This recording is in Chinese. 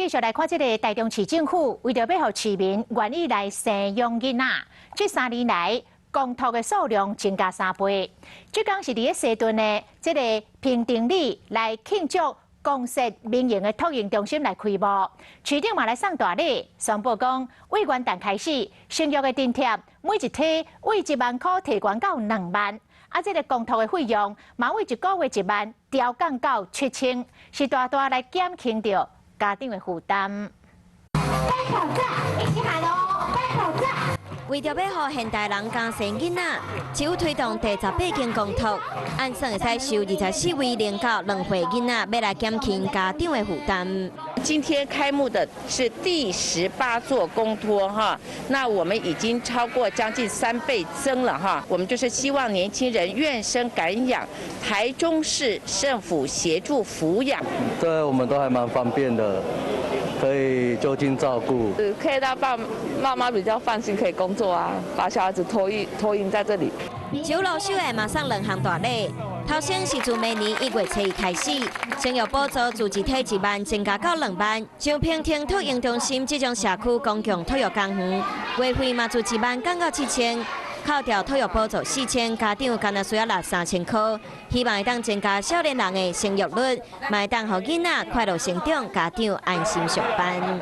继续来看这个台中市政府为着要让市民愿意来生养囡仔，这3年来公托的数量增加3倍。这刚是伫咧西屯的这个评定里来庆祝公设民营的托婴中心来开幕，市长嘛来送大礼，宣布讲为元旦开始，生育的津贴每一梯为1万块提悬到2万。 啊，这个公托的费用，嘛为1个月1万调降到7000，是大大来减轻着家长的负担。戴口罩，一起喊哦！戴口罩。为着要让现代人加生囡仔，政府推动第18间公托，按算会使收24位0到2岁囡仔，要来减轻家长的负担。 今天开幕的是第18座公托哈，那我们已经超过将近3倍增了哈。我们就是希望年轻人愿生敢养，台中市政府协助抚养，对我们都还蛮方便的，可以就近照顾，可以让爸妈比较放心可以工作啊，把小孩子托婴在这里。招老师会马上2项大礼。 头先是自明年1月7日开始，生育补助自一体1万增加到2万。像平町托婴中心这种社区公共托育公园，月费嘛自1万降到7000，扣掉托育补助4000，家长干那需要拿3000块。希望会当增加少年人的生育率，嘛会当让囡仔快乐成长，家长安心上班。